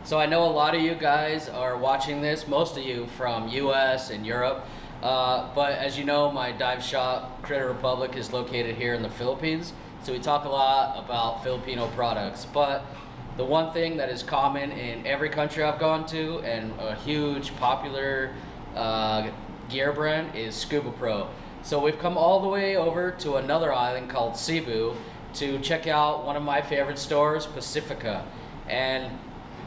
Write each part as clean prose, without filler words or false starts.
So I know a lot of you guys are watching this, most of you from US and Europe, but as you know, my dive shop, Critter Republic, is located here in the Philippines. So we talk a lot about Filipino products, but the one thing that is common in every country I've gone to and a huge popular gear brand is SCUBAPRO. So we've come all the way over to another island called Cebu to check out one of my favorite stores, Pacifica. And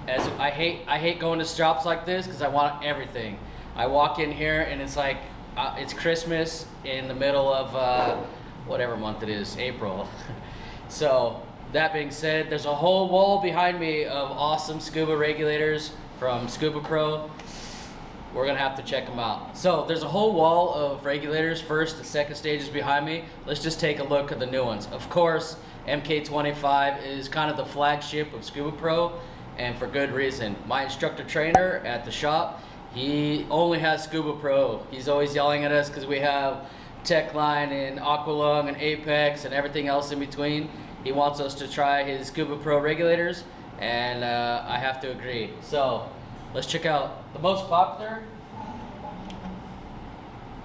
as I hate going to shops like this because I want everything. I walk in here and it's like it's Christmas in the middle of whatever month it is, April. So that being said, there's a whole wall behind me of awesome scuba regulators from SCUBAPRO. We're gonna have to check them out. So there's a whole wall of regulators, first and second stages behind me. Let's just take a look at the new ones. Of course, MK25 is kind of the flagship of SCUBAPRO, and for good reason. My instructor trainer at the shop, he only has SCUBAPRO. He's always yelling at us because we have Techline and Aqualung and Apex and everything else in between. He wants us to try his SCUBAPRO regulators, and I have to agree. So let's check out the most popular,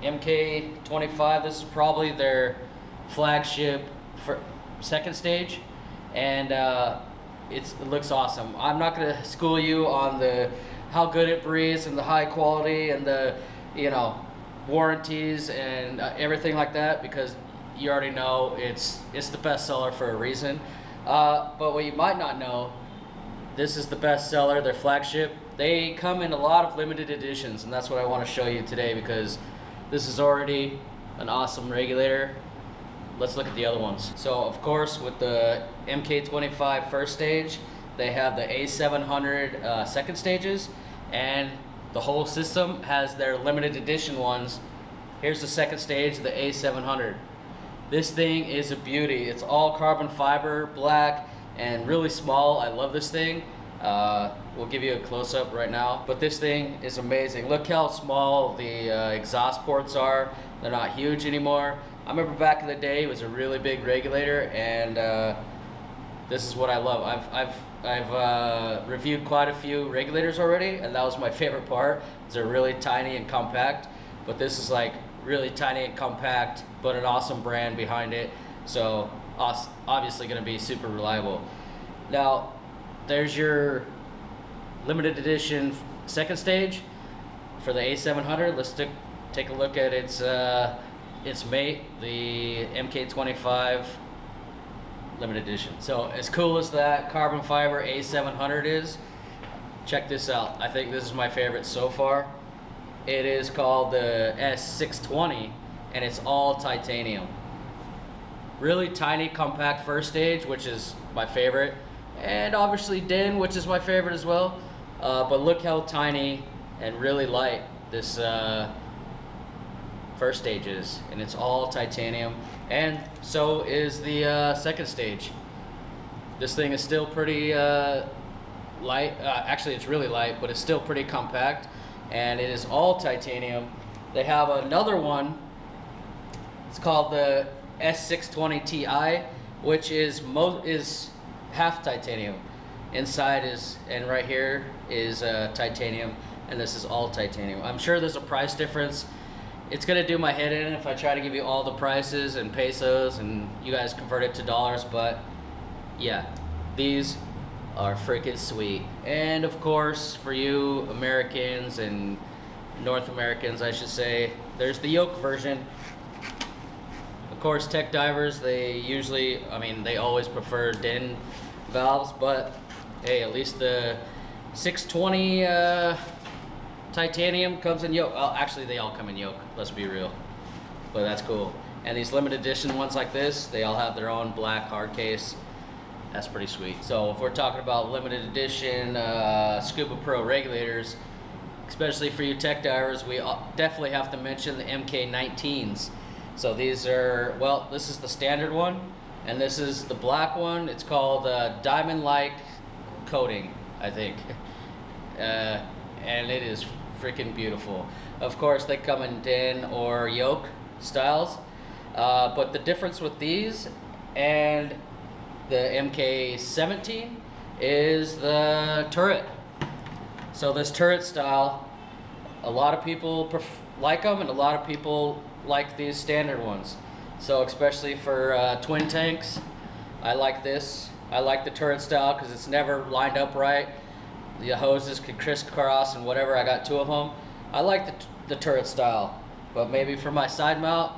MK25. This is probably their flagship for second stage, and it looks awesome. I'm not going to school you on how good it breathes and the high quality and the warranties and everything like that, because you already know it's the best seller for a reason. But what you might not know, this is the best seller, their flagship. They come in a lot of limited editions, and that's what I want to show you today, because this is already an awesome regulator. Let's look at the other ones. So of course, with the MK25 first stage, they have the A700 second stages, and the whole system has their limited edition ones. Here's the second stage, the A700. This thing is a beauty. It's all carbon fiber, black, and really small. I love this thing. We'll give you a close-up right now, but this thing is amazing. Look how small the exhaust ports are. They're not huge anymore. I remember back in the day, it was a really big regulator, and this is what I love. I've reviewed quite a few regulators already, and that was my favorite part. They're really tiny and compact, but this is like really tiny and compact, but an awesome brand behind it. So obviously going to be super reliable. Now, there's your limited edition second stage for the A700. Let's take a look at its mate, the MK25 limited edition. So as cool as that carbon fiber A700 is, check this out. I think this is my favorite so far. It is called the S620, and it's all titanium. Really tiny, compact first stage, which is my favorite, and obviously DIN, which is my favorite as well. But look how tiny and really light this first stage is, and it's all titanium, and so is the second stage. This thing is still pretty light. Actually, it's really light, but it's still pretty compact, and it is all titanium. They have another one. It's called the S620 Ti, which is half titanium. Inside is, and right here is titanium, and this is all titanium. I'm sure there's a price difference. It's gonna do my head in if I try to give you all the prices and pesos and you guys convert it to dollars, but yeah, these are freaking sweet. And of course, for you Americans and North Americans, I should say, there's the yoke version. Of course, tech divers, they always prefer DIN valves, but hey, at least the 620 titanium comes in yoke. Well, actually, they all come in yoke, let's be real. But that's cool. And these limited edition ones like this, they all have their own black hard case. That's pretty sweet. So if we're talking about limited edition SCUBAPRO regulators, especially for you tech divers, we definitely have to mention the MK19s. So these are, well, this is the standard one, and this is the black one. It's called diamond-like coating, I think. And it is freaking beautiful. Of course, they come in DIN or yoke styles, but the difference with these and the MK17 is the turret. So this turret style, a lot of people like them, and a lot of people like these standard ones. So especially for twin tanks, I like this. I like the turret style because it's never lined up right. The hoses could crisscross and whatever. I got 2 of them. I like the turret style, but maybe for my side mount,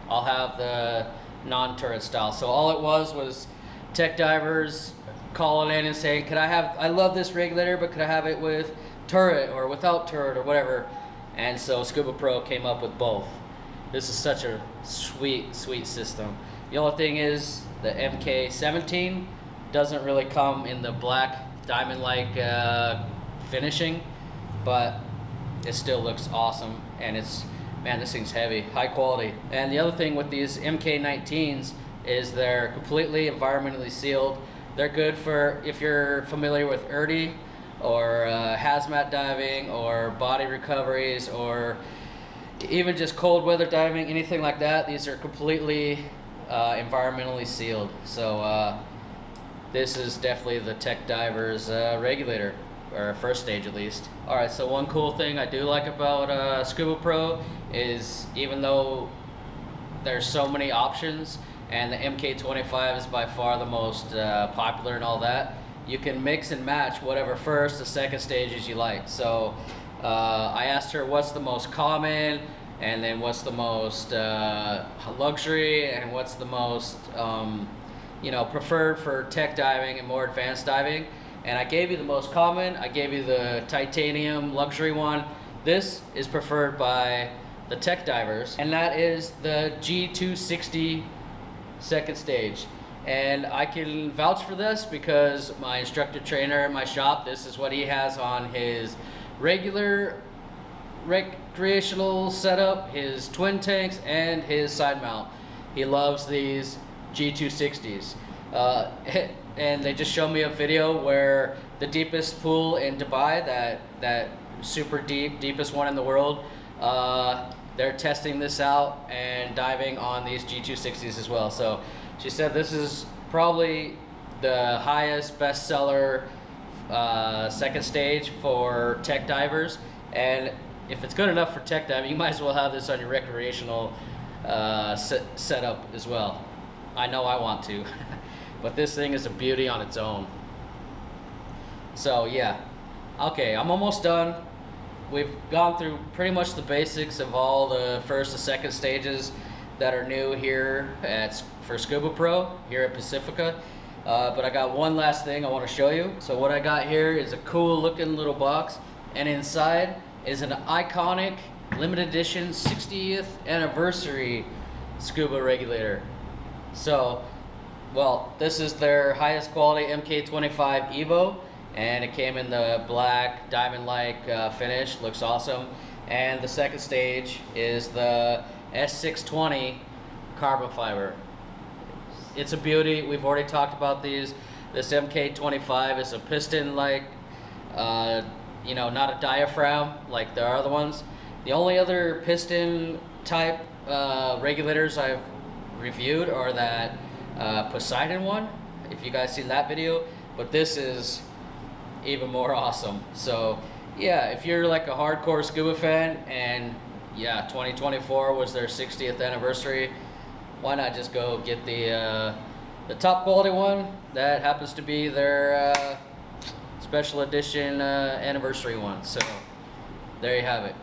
I'll have the non-turret style. So all it was tech divers calling in and saying, I love this regulator, but could I have it with turret or without turret or whatever? And so SCUBAPRO came up with both. This is such a sweet, sweet system. The only thing is the MK17 doesn't really come in the black diamond-like finishing, but it still looks awesome, and man, this thing's heavy, high quality. And the other thing with these MK19s is they're completely environmentally sealed. They're good for if you're familiar with ERDI or hazmat diving or body recoveries or even just cold weather diving, anything like that. These are completely environmentally sealed. So this is definitely the tech diver's regulator, or first stage at least. Alright, so one cool thing I do like about SCUBAPRO is, even though there's so many options and the MK25 is by far the most popular and all that, you can mix and match whatever first or second stages you like. So I asked her what's the most common, and then what's the most luxury, and what's the most preferred for tech diving and more advanced diving. And I gave you the most common. I gave you the titanium luxury one. This is preferred by the tech divers, and that is the G260 second stage. And I can vouch for this because my instructor trainer at my shop, this is what he has on his regular recreational setup, his twin tanks, and his side mount. He loves these G260s. And they just showed me a video where the deepest pool in Dubai, that super deepest one in the world, they're testing this out and diving on these G260s as well. So she said this is probably the highest bestseller second stage for tech divers, and if it's good enough for tech diving, you might as well have this on your recreational setup as well. I know I want to. But this thing is a beauty on its own. So yeah, okay, I'm almost done. We've gone through pretty much the basics of all the first and second stages that are new here for SCUBAPRO here at Pacifica. But I got one last thing I want to show you. So what I got here is a cool looking little box, and inside is an iconic limited edition 60th anniversary scuba regulator. So, well, this is their highest quality MK25 Evo, and it came in the black diamond-like finish. Looks awesome. And the second stage is the S620 carbon fiber. It's a beauty. We've already talked about these. This MK25 is a piston-like, not a diaphragm like the other ones. The only other piston type regulators I've reviewed are that Poseidon one, if you guys seen that video, but this is even more awesome. So yeah, if you're like a hardcore scuba fan, and yeah, 2024 was their 60th anniversary, why not just go get the top quality one that happens to be their special edition anniversary one. So there you have it.